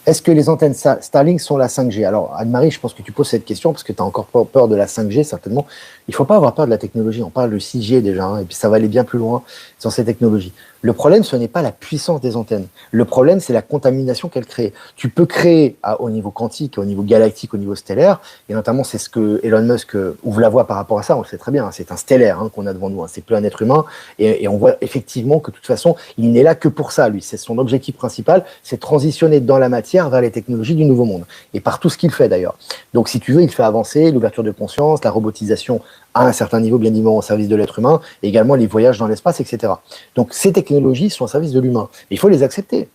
Est-ce que les antennes Starlink sont la 5G? Alors, Anne-Marie, je pense que tu poses cette question parce que tu as encore peur de la 5G, certainement. Il ne faut pas avoir peur de la technologie. On parle de 6G déjà, hein, et puis ça va aller bien plus loin sur ces technologies. Le problème, ce n'est pas la puissance des antennes. Le problème, c'est la contamination qu'elles créent. Tu peux créer au niveau quantique, au niveau galactique, au niveau stellaire, et notamment, c'est ce que Elon Musk ouvre la voie par rapport à ça. On le sait très bien, hein, c'est un stellaire hein, qu'on a devant nous. Hein, c'est plus un être humain, et on voit effectivement que de toute façon, il n'est là que pour ça. Lui, c'est son objectif principal, c'est transitionner dans la matière vers les technologies du nouveau monde, et par tout ce qu'il fait d'ailleurs. Donc, si tu veux, il fait avancer l'ouverture de conscience, la robotisation à un certain niveau, bien évidemment, au service de l'être humain, et également les voyages dans l'espace, etc. Donc, ces technologies sont au service de l'humain. Il faut les accepter.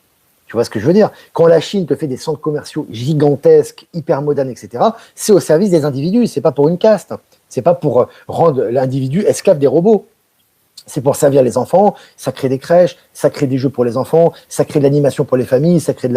Tu vois ce que je veux dire? Quand la Chine te fait des centres commerciaux gigantesques, hyper modernes, etc., c'est au service des individus, c'est pas pour une caste. C'est pas pour rendre l'individu esclave des robots. C'est pour servir les enfants, ça crée des crèches, ça crée des jeux pour les enfants, ça crée de l'animation pour les familles, ça crée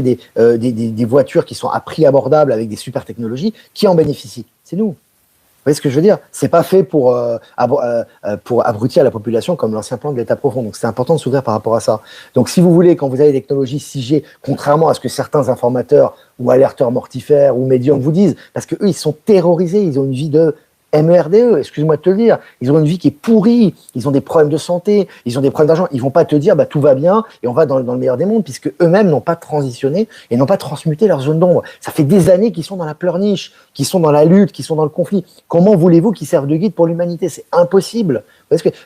des voitures qui sont à prix abordable avec des super technologies. Qui en bénéficie? C'est nous. Vous voyez ce que je veux dire? C'est pas fait pour abrutir la population comme l'ancien plan de l'État profond. Donc c'est important de s'ouvrir par rapport à ça. Donc si vous voulez, quand vous avez des technologies 6G, contrairement à ce que certains informateurs ou alerteurs mortifères ou médiums vous disent, parce que eux ils sont terrorisés, ils ont une vie de MERDE, excuse-moi de te le dire, ils ont une vie qui est pourrie, ils ont des problèmes de santé, ils ont des problèmes d'argent, ils vont pas te dire tout va bien et on va dans le meilleur des mondes puisque eux-mêmes n'ont pas transitionné et n'ont pas transmuté leur zone d'ombre. Ça fait des années qu'ils sont dans la pleurniche, qu'ils sont dans la lutte, qu'ils sont dans le conflit. Comment voulez-vous qu'ils servent de guide pour l'humanité? C'est impossible.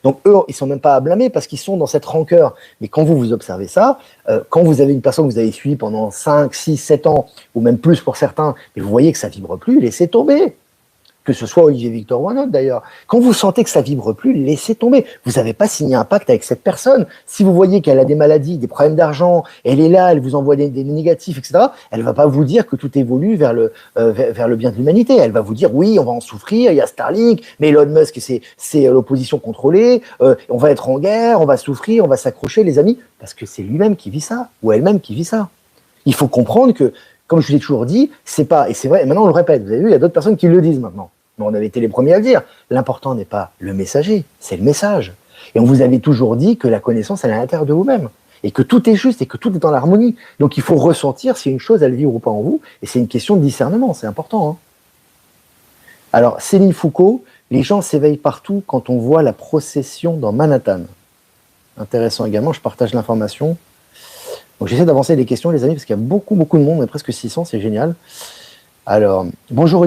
Donc eux, ils sont même pas à blâmer parce qu'ils sont dans cette rancœur. Mais quand vous observez ça, quand vous avez une personne que vous avez suivie pendant 5, 6, 7 ans, ou même plus pour certains, et vous voyez que ça vibre plus, laissez tomber. Que ce soit Olivier Victor ou un autre d'ailleurs. Quand vous sentez que ça vibre plus, laissez tomber. Vous n'avez pas signé un pacte avec cette personne. Si vous voyez qu'elle a des maladies, des problèmes d'argent, elle est là, elle vous envoie des négatifs, etc., elle va pas vous dire que tout évolue vers le bien de l'humanité. Elle va vous dire, oui, on va en souffrir, il y a Starlink, mais Elon Musk, c'est l'opposition contrôlée, on va être en guerre, on va souffrir, on va s'accrocher, les amis, parce que c'est lui-même qui vit ça, ou elle-même qui vit ça. Il faut comprendre que comme je vous l'ai toujours dit, c'est pas, et c'est vrai, et maintenant on le répète, vous avez vu, il y a d'autres personnes qui le disent maintenant. Mais on avait été les premiers à le dire. L'important n'est pas le messager, c'est le message. Et on vous avait toujours dit que la connaissance, elle est à l'intérieur de vous-même. Et que tout est juste et que tout est en harmonie. Donc il faut ressentir si une chose, elle vit ou pas en vous. Et c'est une question de discernement, c'est important. Hein. Alors, Céline Foucault, les gens s'éveillent partout quand on voit la procession dans Manhattan. Intéressant également, je partage l'information. Donc j'essaie d'avancer les questions, les amis, parce qu'il y a beaucoup de monde, on est presque 600, c'est génial. Alors, bonsoir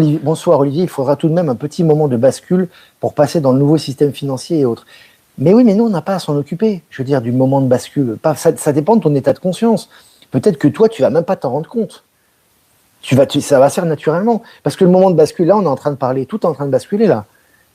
Olivier, il faudra tout de même un petit moment de bascule pour passer dans le nouveau système financier et autres. Mais oui, mais nous, on n'a pas à s'en occuper, je veux dire, du moment de bascule. Ça dépend de ton état de conscience. Peut-être que toi, tu vas même pas t'en rendre compte. Ça va se faire naturellement. Parce que le moment de bascule, là, on est en train de parler, tout est en train de basculer là.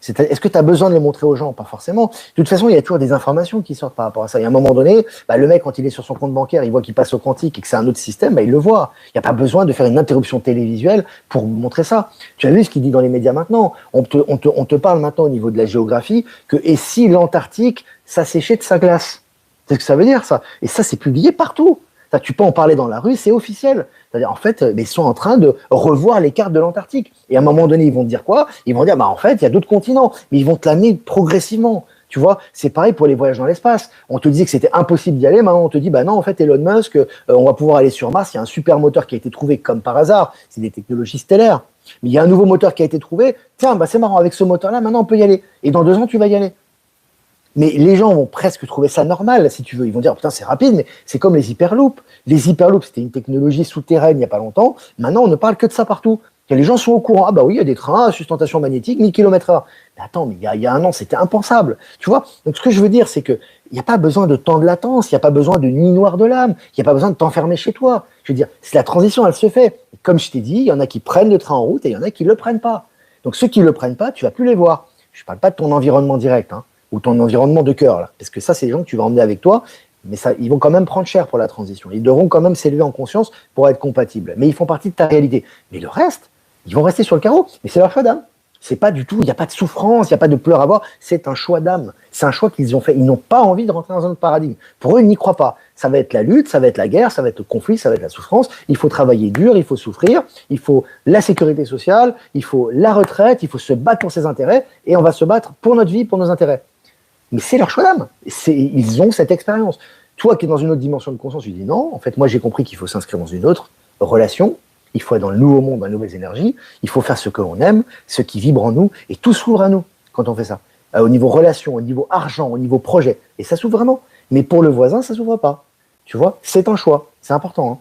Est-ce que tu as besoin de les montrer aux gens? Pas forcément. De toute façon, il y a toujours des informations qui sortent par rapport à ça. Il y a un moment donné, le mec, quand il est sur son compte bancaire, il voit qu'il passe au quantique et que c'est un autre système, il le voit. Il n'y a pas besoin de faire une interruption télévisuelle pour montrer ça. Tu as vu ce qu'il dit dans les médias maintenant? On te parle maintenant au niveau de la géographie et si l'Antarctique s'asséchait de sa glace? C'est ce que ça veut dire, ça. Et ça, c'est publié partout. Ça, tu peux en parler dans la rue, c'est officiel. C'est-à-dire, en fait, ils sont en train de revoir les cartes de l'Antarctique. Et à un moment donné, ils vont te dire quoi? Ils vont dire, en fait, il y a d'autres continents. Mais ils vont te l'amener progressivement. Tu vois, c'est pareil pour les voyages dans l'espace. On te disait que c'était impossible d'y aller. Maintenant, on te dit, non, en fait, Elon Musk, on va pouvoir aller sur Mars. Il y a un super moteur qui a été trouvé comme par hasard. C'est des technologies stellaires. Mais il y a un nouveau moteur qui a été trouvé. Tiens, c'est marrant, avec ce moteur-là, maintenant, on peut y aller. Et dans 2 ans, tu vas y aller. Mais les gens vont presque trouver ça normal, si tu veux. Ils vont dire, putain, c'est rapide, mais c'est comme les hyperloops. Les hyperloops, c'était une technologie souterraine il n'y a pas longtemps. Maintenant, on ne parle que de ça partout. Les gens sont au courant. Ah bah oui, il y a des trains à sustentation magnétique, 1000 km/h. Mais attends, mais il y a un an, c'était impensable. Tu vois? Donc ce que je veux dire, c'est que il n'y a pas besoin de temps de latence, il n'y a pas besoin de nuit noire de l'âme, il n'y a pas besoin de t'enfermer chez toi. Je veux dire, si la transition, elle se fait. Et comme je t'ai dit, il y en a qui prennent le train en route et il y en a qui ne le prennent pas. Donc ceux qui ne le prennent pas, tu ne vas plus les voir. Je ne parle pas de ton environnement direct, hein, ou ton environnement de cœur, là, parce que ça, c'est les gens que tu vas emmener avec toi, mais ça, ils vont quand même prendre cher pour la transition. Ils devront quand même s'élever en conscience pour être compatibles. Mais ils font partie de ta réalité. Mais le reste, ils vont rester sur le carreau. Mais c'est leur choix d'âme. C'est pas du tout, il n'y a pas de souffrance, il n'y a pas de pleurs à voir. C'est un choix d'âme. C'est un choix qu'ils ont fait. Ils n'ont pas envie de rentrer dans un autre paradigme. Pour eux, ils n'y croient pas. Ça va être la lutte, ça va être la guerre, ça va être le conflit, ça va être la souffrance. Il faut travailler dur, il faut souffrir, il faut la sécurité sociale, il faut la retraite, il faut se battre pour ses intérêts et on va se battre pour notre vie, pour nos intérêts. Mais c'est leur choix d'âme. Ils ont cette expérience. Toi qui es dans une autre dimension de conscience, tu dis non, en fait, moi j'ai compris qu'il faut s'inscrire dans une autre relation. Il faut être dans le nouveau monde, dans les nouvelles énergies. Il faut faire ce que l'on aime, ce qui vibre en nous, et tout s'ouvre à nous quand on fait ça. Au niveau relation, au niveau argent, au niveau projet. Et ça s'ouvre vraiment. Mais pour le voisin, ça s'ouvre pas. Tu vois, c'est un choix. C'est important. Hein.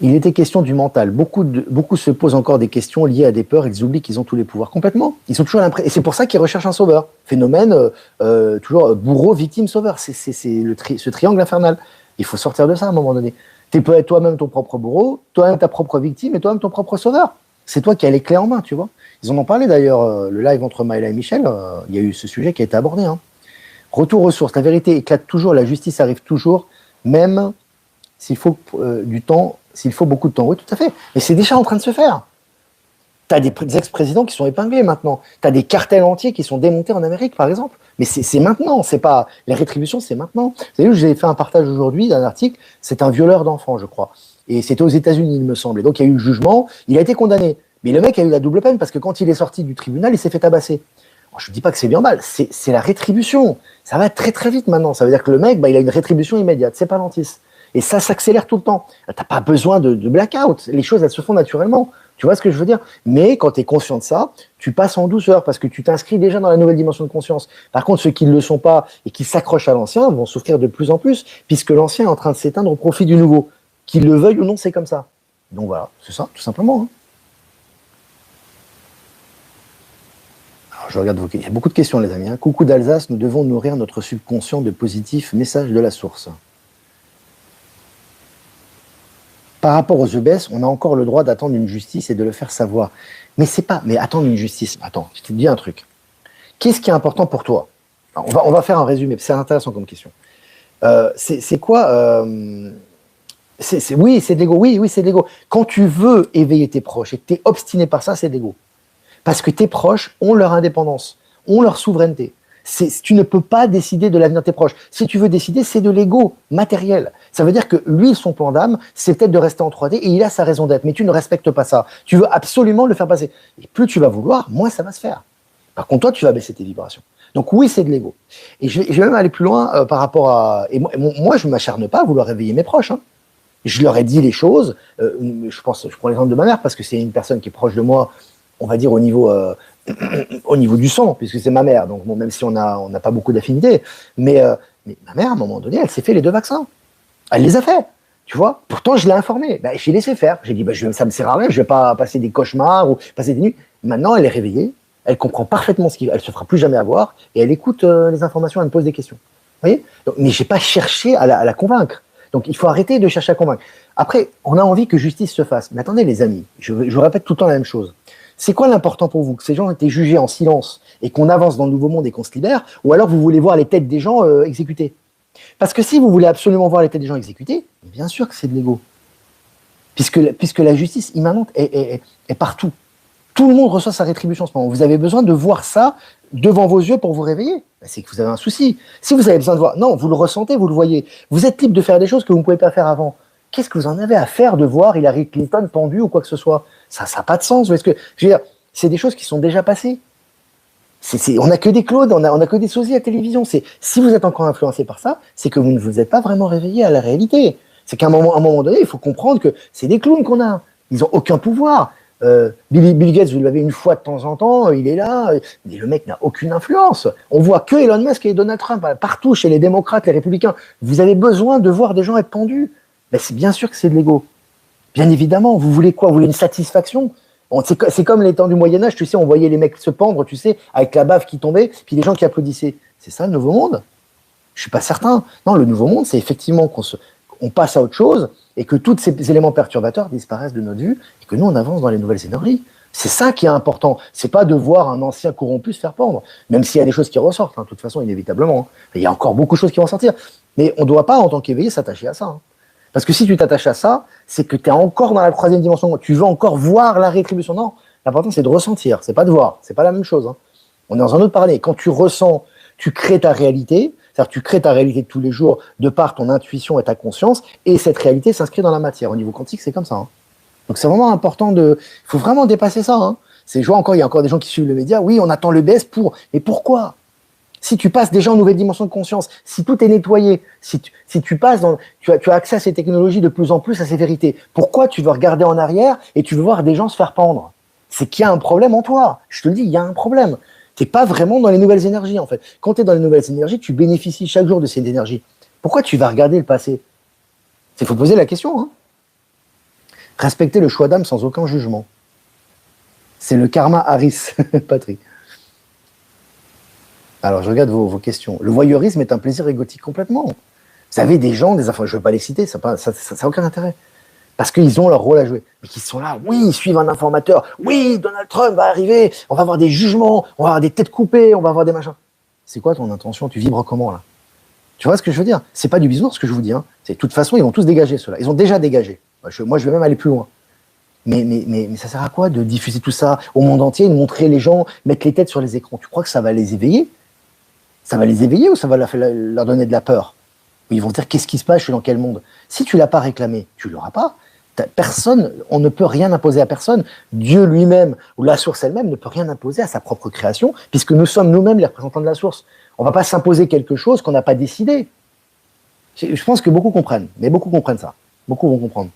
Il était question du mental. Beaucoup se posent encore des questions liées à des peurs. Ils oublient qu'ils ont tous les pouvoirs. Complètement. Ils sont toujours l'impression. Et c'est pour ça qu'ils recherchent un sauveur. Phénomène, toujours bourreau, victime, sauveur. C'est ce triangle infernal. Il faut sortir de ça à un moment donné. Tu peux être toi-même ton propre bourreau, toi-même ta propre victime et toi-même ton propre sauveur. C'est toi qui as les clés en main, tu vois. Ils en ont parlé d'ailleurs, le live entre Maëla et Michel, il y a eu ce sujet qui a été abordé. Hein. Retour aux sources, la vérité éclate toujours, la justice arrive toujours, même s'il faut du temps, s'il faut beaucoup de temps. Oui, tout à fait. Mais c'est déjà en train de se faire. Tu as des ex-présidents qui sont épinglés maintenant. Tu as des cartels entiers qui sont démontés en Amérique, par exemple. Mais c'est maintenant, c'est pas les rétributions, c'est maintenant. Vous savez, j'ai fait un partage aujourd'hui d'un article, c'est un violeur d'enfants, je crois. Et c'était aux États-Unis, il me semble. Et donc, il y a eu le jugement, il a été condamné. Mais le mec a eu la double peine parce que quand il est sorti du tribunal, il s'est fait tabasser. Alors, je ne dis pas que c'est bien mal, c'est la rétribution. Ça va très très vite maintenant. Ça veut dire que le mec, il a une rétribution immédiate. C'est pas lentisse. Et ça s'accélère tout le temps. Tu n'as pas besoin de blackout. Les choses, elles se font naturellement. Tu vois ce que je veux dire? Mais quand tu es conscient de ça, tu passes en douceur parce que tu t'inscris déjà dans la nouvelle dimension de conscience. Par contre, ceux qui ne le sont pas et qui s'accrochent à l'ancien vont souffrir de plus en plus puisque l'ancien est en train de s'éteindre au profit du nouveau. Qu'ils le veuillent ou non, c'est comme ça. Donc voilà, c'est ça, tout simplement. Hein. Alors, je regarde vos questions. Il y a beaucoup de questions, les amis. Hein. Coucou d'Alsace, nous devons nourrir notre subconscient de positifs messages de la source. Par rapport aux EBS, on a encore le droit d'attendre une justice et de le faire savoir. Mais c'est pas. Mais attendre une justice. Attends, je te dis un truc. Qu'est-ce qui est important pour toi? Alors, on va faire un résumé. C'est intéressant comme question. C'est quoi Oui, c'est de l'ego. Oui, c'est de l'ego. Quand tu veux éveiller tes proches et que tu es obstiné par ça, c'est de l'ego. Parce que tes proches ont leur indépendance, ont leur souveraineté. Tu ne peux pas décider de l'avenir de tes proches. Si tu veux décider, c'est de l'ego matériel. Ça veut dire que lui, son plan d'âme, c'est peut-être de rester en 3D et il a sa raison d'être, mais tu ne respectes pas ça. Tu veux absolument le faire passer. Et plus tu vas vouloir, moins ça va se faire. Par contre, toi, tu vas baisser tes vibrations. Donc oui, c'est de l'ego. Et je vais même aller plus loin par rapport à... Et moi, je ne m'acharne pas à vouloir réveiller mes proches. Hein. Je leur ai dit les choses. Je prends l'exemple de ma mère parce que c'est une personne qui est proche de moi, on va dire au niveau du sang, puisque c'est ma mère. Donc bon, même si on n'a pas beaucoup d'affinités, mais ma mère, à un moment donné, elle s'est fait les 2 vaccins. Elle les a fait, tu vois. Pourtant, je l'ai informée. J'ai laissé faire. J'ai dit, ça me sert à rien. Je vais pas passer des cauchemars ou passer des nuits. Maintenant, elle est réveillée. Elle comprend parfaitement elle se fera plus jamais avoir et elle écoute les informations. Elle me pose des questions. Vous voyez. Donc, mais j'ai pas cherché à la convaincre. Donc, il faut arrêter de chercher à convaincre. Après, on a envie que justice se fasse. Mais attendez, les amis, je répète tout le temps la même chose. C'est quoi l'important pour vous? Que ces gens aient été jugés en silence et qu'on avance dans le nouveau monde et qu'on se libère? Ou alors vous voulez voir les têtes des gens exécutés? Parce que si vous voulez absolument voir les têtes des gens exécutés, bien sûr que c'est de l'ego. Puisque la justice immanente est partout. Tout le monde reçoit sa rétribution en ce moment. Vous avez besoin de voir ça devant vos yeux pour vous réveiller. C'est que vous avez un souci. Si vous avez besoin de voir, non, vous le ressentez, vous le voyez. Vous êtes libre de faire des choses que vous ne pouvez pas faire avant. Qu'est-ce que vous en avez à faire de voir Hillary Clinton pendue ou quoi que ce soit? Ça n'a pas de sens. Est-ce que, je veux dire, c'est des choses qui sont déjà passées. On n'a que des Claude, on a que des sosies à la télévision. Si vous êtes encore influencé par ça, c'est que vous ne vous êtes pas vraiment réveillé à la réalité. C'est qu'à un moment donné, il faut comprendre que c'est des clowns qu'on a. Ils n'ont aucun pouvoir. Bill Gates, vous l'avez une fois de temps en temps, il est là, mais le mec n'a aucune influence. On voit que Elon Musk et Donald Trump, partout chez les démocrates, les républicains. Vous avez besoin de voir des gens être pendus. C'est bien sûr que c'est de l'ego. Bien évidemment, vous voulez quoi? Vous voulez une satisfaction? C'est comme les temps du Moyen-Âge, tu sais, on voyait les mecs se pendre, tu sais, avec la bave qui tombait, puis les gens qui applaudissaient. C'est ça le nouveau monde? Je suis pas certain. Non, le nouveau monde, c'est effectivement qu'on passe à autre chose et que tous ces éléments perturbateurs disparaissent de notre vue et que nous, on avance dans les nouvelles énergies. C'est ça qui est important. C'est pas de voir un ancien corrompu se faire pendre, même s'il y a des choses qui ressortent, hein, de toute façon, inévitablement. Hein. Il y a encore beaucoup de choses qui vont sortir. Mais on ne doit pas, en tant qu'éveillé, s'attacher à ça. Hein. Parce que si tu t'attaches à ça, c'est que tu es encore dans la troisième dimension. Tu veux encore voir la rétribution. Non, l'important, c'est de ressentir. C'est pas de voir. C'est pas la même chose. Hein. On est dans un autre parallèle. Quand tu ressens, tu crées ta réalité. C'est-à-dire que tu crées ta réalité de tous les jours de par ton intuition et ta conscience. Et cette réalité s'inscrit dans la matière. Au niveau quantique, c'est comme ça. Hein. Donc c'est vraiment important il faut vraiment dépasser ça. Hein. Je vois encore, il y a encore des gens qui suivent les médias. Oui, on attend le BS pour. Mais pourquoi? Si tu passes déjà en nouvelle dimension de conscience, si tout est nettoyé, si tu passes tu as accès à ces technologies de plus en plus, à ces vérités. Pourquoi tu veux regarder en arrière et tu veux voir des gens se faire pendre? C'est qu'il y a un problème en toi. Je te le dis, il y a un problème. T'es pas vraiment dans les nouvelles énergies, en fait. Quand tu es dans les nouvelles énergies, tu bénéficies chaque jour de ces énergies. Pourquoi tu vas regarder le passé? Il faut poser la question, hein. Respecter le choix d'âme sans aucun jugement. C'est le karma Harris, Patrick. Alors, je regarde vos questions. Le voyeurisme est un plaisir égotique complètement. Vous avez des gens, je ne veux pas les citer, ça n'a aucun intérêt. Parce qu'ils ont leur rôle à jouer. Mais qu'ils sont là, oui, ils suivent un informateur. Oui, Donald Trump va arriver, on va avoir des jugements, on va avoir des têtes coupées, on va avoir des machins. C'est quoi ton intention? Tu vibres comment, là? Tu vois ce que je veux dire? C'est pas du bisounours ce que je vous dis. Hein. De toute façon, ils vont tous dégager, ceux-là. Ils ont déjà dégagé. Moi, je vais même aller plus loin. Mais ça sert à quoi de diffuser tout ça au monde entier, de montrer les gens, mettre les têtes sur les écrans? Tu crois que ça va les éveiller? Ça va les éveiller ou ça va leur donner de la peur? Ils vont dire, qu'est-ce qui se passe? Je suis dans quel monde? Si tu l'as pas réclamé, tu l'auras pas. Personne, on ne peut rien imposer à personne. Dieu lui-même, ou la source elle-même, ne peut rien imposer à sa propre création, puisque nous sommes nous-mêmes les représentants de la source. On ne va pas s'imposer quelque chose qu'on n'a pas décidé. Je pense que beaucoup comprennent, mais beaucoup comprennent ça. Beaucoup vont comprendre.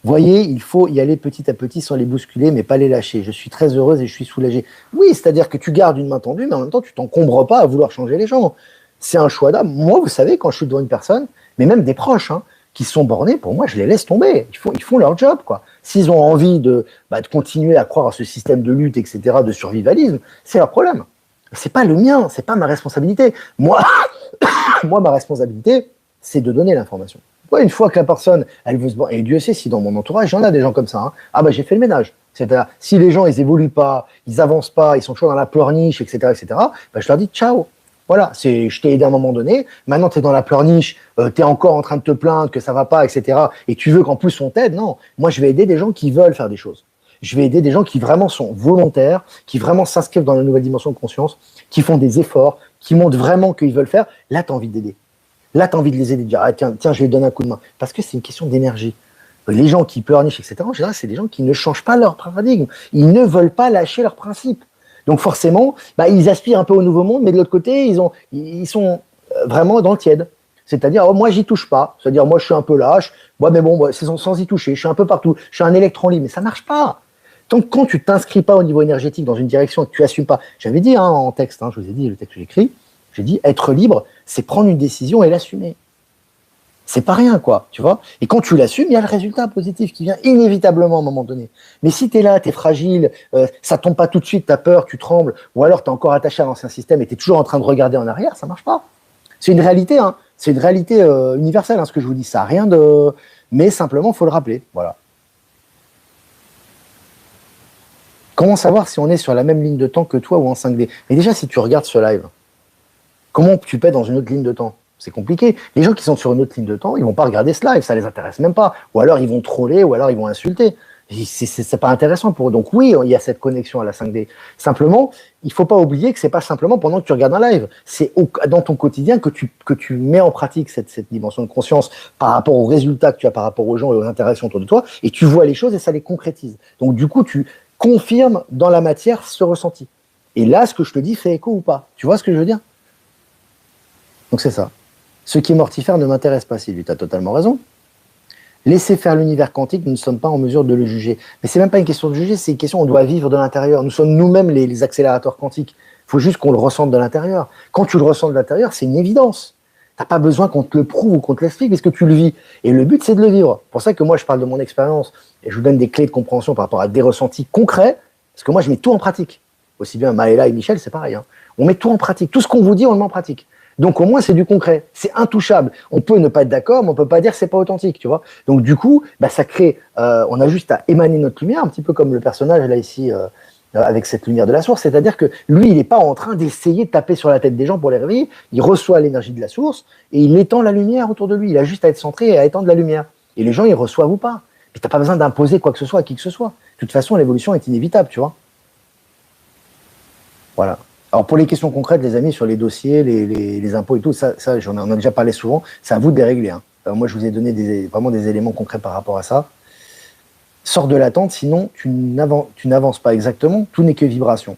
Voyez, il faut y aller petit à petit sans les bousculer, mais pas les lâcher. Je suis très heureuse et je suis soulagée. Oui, c'est-à-dire que tu gardes une main tendue, mais en même temps, tu t'encombres pas à vouloir changer les gens. C'est un choix d'âme. Moi, vous savez, quand je suis devant une personne, mais même des proches, hein, qui sont bornés, pour moi, je les laisse tomber. Ils font leur job, quoi. S'ils ont envie de continuer à croire à ce système de lutte, etc., de survivalisme, c'est leur problème. C'est pas le mien, c'est pas ma responsabilité. Moi, ma responsabilité, c'est de donner l'information. Ouais, une fois que la personne, elle veut se battre, et Dieu sait si dans mon entourage, j'en ai des gens comme ça. Hein. Ah j'ai fait le ménage. C'est-à-dire, si les gens, ils évoluent pas, ils avancent pas, ils sont toujours dans la pleurniche, etc., je leur dis ciao. Voilà, je t'ai aidé à un moment donné. Maintenant, tu es dans la pleurniche, tu es encore en train de te plaindre que ça va pas, etc. Et tu veux qu'en plus on t'aide. Non, moi, je vais aider des gens qui veulent faire des choses. Je vais aider des gens qui vraiment sont volontaires, qui vraiment s'inscrivent dans la nouvelle dimension de conscience, qui font des efforts, qui montrent vraiment qu'ils veulent faire. Là, tu as envie d'aider. Là, tu as envie de les aider, de dire, tiens, je vais donner un coup de main. Parce que c'est une question d'énergie. Les gens qui pleurnichent, etc., en général, c'est des gens qui ne changent pas leur paradigme. Ils ne veulent pas lâcher leurs principes. Donc forcément, ils aspirent un peu au nouveau monde, mais de l'autre côté, ils sont vraiment dans le tiède. C'est-à-dire, moi, j'y touche pas. C'est-à-dire, moi, je suis un peu lâche. Mais bon, c'est sans y toucher. Je suis un peu partout. Je suis un électron libre, mais ça marche pas. Donc, quand tu t'inscris pas au niveau énergétique dans une direction et que tu assumes pas, j'avais dit en texte, je vous ai dit le texte que j'ai écrit, j'ai dit être libre, c'est prendre une décision et l'assumer. C'est pas rien, quoi, tu vois. Et quand tu l'assumes, il y a le résultat positif qui vient inévitablement à un moment donné. Mais si tu es là, tu es fragile, ça tombe pas tout de suite, tu as peur, tu trembles, ou alors tu es encore attaché à l'ancien système et tu es toujours en train de regarder en arrière, ça marche pas. C'est une réalité, hein. C'est une réalité universelle, hein, ce que je vous dis. Ça n'a rien de... Mais simplement, il faut le rappeler, voilà. Comment savoir si on est sur la même ligne de temps que toi ou en 5D? Mais déjà, si tu regardes ce live, comment tu peux être dans une autre ligne de temps? C'est compliqué. Les gens qui sont sur une autre ligne de temps, ils vont pas regarder ce live, ça les intéresse même pas. Ou alors ils vont troller, ou alors ils vont insulter. C'est pas intéressant pour eux. Donc oui, il y a cette connexion à la 5D. Simplement, il faut pas oublier que c'est pas simplement pendant que tu regardes un live. C'est dans ton quotidien que tu mets en pratique cette dimension de conscience par rapport aux résultats que tu as, par rapport aux gens et aux interactions autour de toi, et tu vois les choses et ça les concrétise. Donc du coup, tu confirmes dans la matière ce ressenti. Et là, ce que je te dis fait écho ou pas. Tu vois ce que je veux dire? Donc c'est ça. Ce qui est mortifère ne m'intéresse pas, Sylvie, tu as totalement raison. Laissez faire l'univers quantique, nous ne sommes pas en mesure de le juger. Mais c'est même pas une question de juger, c'est une question, on doit vivre de l'intérieur. Nous sommes nous-mêmes les accélérateurs quantiques. Il faut juste qu'on le ressente de l'intérieur. Quand tu le ressens de l'intérieur, c'est une évidence. T'as pas besoin qu'on te le prouve ou qu'on te l'explique, parce que tu le vis. Et le but, c'est de le vivre. C'est pour ça que moi, je parle de mon expérience et je vous donne des clés de compréhension par rapport à des ressentis concrets, parce que moi, je mets tout en pratique. Aussi bien Maëla et Michel, c'est pareil. Hein. On met tout en pratique. Tout ce qu'on vous dit, on le met en pratique. Donc, au moins, c'est du concret. C'est intouchable. On peut ne pas être d'accord, mais on peut pas dire que c'est pas authentique, tu vois. Donc, du coup, bah, ça crée, on a juste à émaner notre lumière, un petit peu comme le personnage, là, ici, avec cette lumière de la source. C'est-à-dire que lui, il n'est pas en train d'essayer de taper sur la tête des gens pour les réveiller. Il reçoit l'énergie de la source et il étend la lumière autour de lui. Il a juste à être centré et à étendre la lumière. Et les gens, ils reçoivent ou pas. Puis, t'as pas besoin d'imposer quoi que ce soit à qui que ce soit. De toute façon, l'évolution est inévitable, tu vois. Voilà. Alors pour les questions concrètes, les amis, sur les dossiers, les impôts et tout, ça on a déjà parlé souvent, c'est à vous de les régler. Hein. Moi, je vous ai donné vraiment des éléments concrets par rapport à ça. Sors de l'attente, sinon tu n'avances pas exactement, tout n'est que vibration.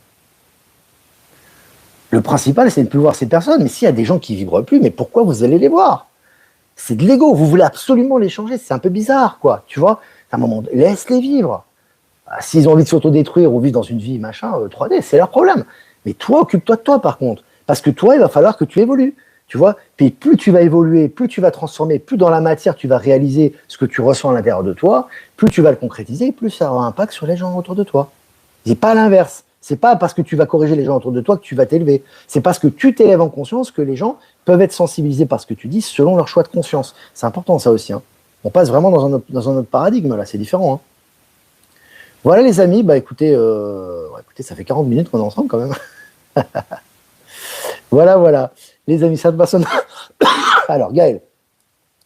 Le principal, c'est de ne plus voir ces personnes, mais s'il y a des gens qui ne vibrent plus, mais pourquoi vous allez les voir? C'est de l'ego, vous voulez absolument les changer, c'est un peu bizarre, quoi, tu vois. À un moment, laisse-les vivre. S'ils ont envie de s'autodétruire ou vivre dans une vie, machin, 3D, c'est leur problème. Mais toi, occupe-toi de toi, par contre. Parce que toi, il va falloir que tu évolues. Tu vois, puis plus tu vas évoluer, plus tu vas transformer, plus dans la matière tu vas réaliser ce que tu ressens à l'intérieur de toi, plus tu vas le concrétiser, plus ça aura un impact sur les gens autour de toi. C'est pas l'inverse. C'est pas parce que tu vas corriger les gens autour de toi que tu vas t'élever. C'est parce que tu t'élèves en conscience que les gens peuvent être sensibilisés par ce que tu dis selon leur choix de conscience. C'est important ça aussi. Hein. On passe vraiment dans un autre paradigme là, c'est différent. Hein. Voilà les amis, bah écoutez, ça fait 40 minutes qu'on est ensemble quand même. Voilà. Les amis, certaines personnes... Alors, Gaël,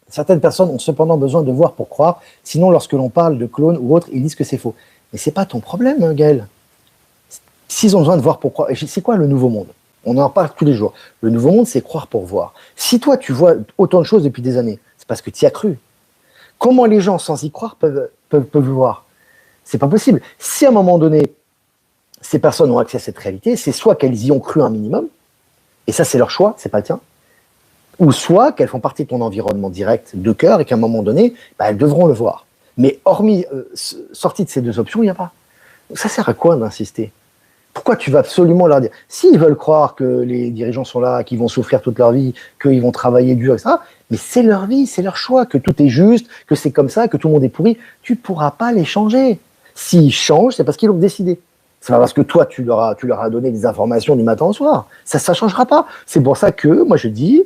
certaines personnes ont cependant besoin de voir pour croire, sinon lorsque l'on parle de clones ou autres, ils disent que c'est faux. Mais c'est pas ton problème, hein, Gaël. S'ils ont besoin de voir pour croire... C'est quoi le nouveau monde? On en parle tous les jours. Le nouveau monde, c'est croire pour voir. Si toi, tu vois autant de choses depuis des années, c'est parce que tu y as cru. Comment les gens, sans y croire, peuvent voir? C'est pas possible. Si à un moment donné, ces personnes ont accès à cette réalité, c'est soit qu'elles y ont cru un minimum, et ça c'est leur choix, c'est pas le tien, ou soit qu'elles font partie de ton environnement direct de cœur et qu'à un moment donné, bah, elles devront le voir. Mais hormis, sortie de ces deux options, il n'y a pas. Donc ça sert à quoi d'insister? Pourquoi tu vas absolument leur dire? S'ils veulent croire que les dirigeants sont là, qu'ils vont souffrir toute leur vie, qu'ils vont travailler dur, etc., mais c'est leur vie, c'est leur choix, que tout est juste, que c'est comme ça, que tout le monde est pourri, tu ne pourras pas les changer. S'ils changent, c'est parce qu'ils l'ont décidé. C'est pas parce que toi, tu leur as donné des informations du matin au soir. Ça ne changera pas. C'est pour ça que, moi, je dis,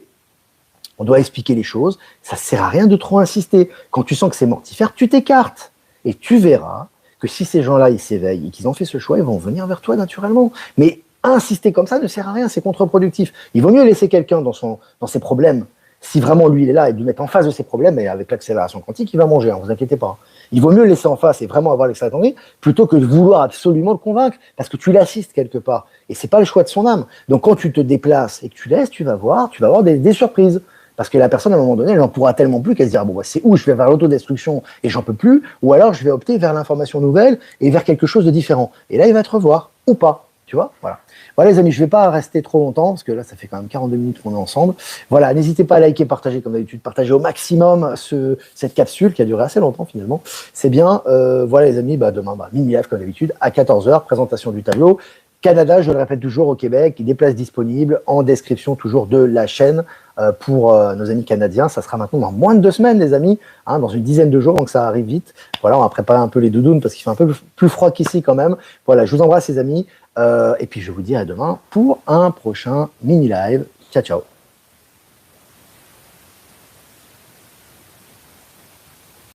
on doit expliquer les choses. Ça ne sert à rien de trop insister. Quand tu sens que c'est mortifère, tu t'écartes. Et tu verras que si ces gens-là, ils s'éveillent et qu'ils ont fait ce choix, ils vont venir vers toi naturellement. Mais insister comme ça ne sert à rien, c'est contre-productif. Il vaut mieux laisser quelqu'un dans ses problèmes. Si vraiment lui, il est là et de lui mettre en face de ses problèmes, et avec l'accélération quantique, il va manger, hein, vous inquiétez pas. Il vaut mieux le laisser en face et vraiment avoir l'accélération quantique plutôt que de vouloir absolument le convaincre, parce que tu l'assistes quelque part. Et c'est pas le choix de son âme. Donc quand tu te déplaces et que tu laisses, tu vas avoir des surprises. Parce que la personne, à un moment donné, elle n'en pourra tellement plus qu'elle se dira, bon, bah, c'est où je vais vers l'autodestruction et j'en peux plus, ou alors je vais opter vers l'information nouvelle et vers quelque chose de différent. Et là, il va te revoir, ou pas, tu vois, voilà. Voilà les amis, je ne vais pas rester trop longtemps, parce que là, ça fait quand même 42 minutes qu'on est ensemble. Voilà, n'hésitez pas à liker, partager comme d'habitude, partager au maximum cette capsule qui a duré assez longtemps finalement. C'est bien, voilà les amis, demain, mini-live comme d'habitude, à 14h, présentation du tableau. Canada, je le répète toujours, au Québec, des places disponibles en description toujours de la chaîne pour nos amis canadiens. Ça sera maintenant dans moins de 2 semaines, les amis, hein, dans une dizaine de jours, donc ça arrive vite. Voilà, on va préparer un peu les doudounes parce qu'il fait un peu plus froid qu'ici quand même. Voilà, je vous embrasse, les amis, et puis je vous dis à demain pour un prochain mini-live. Ciao, ciao.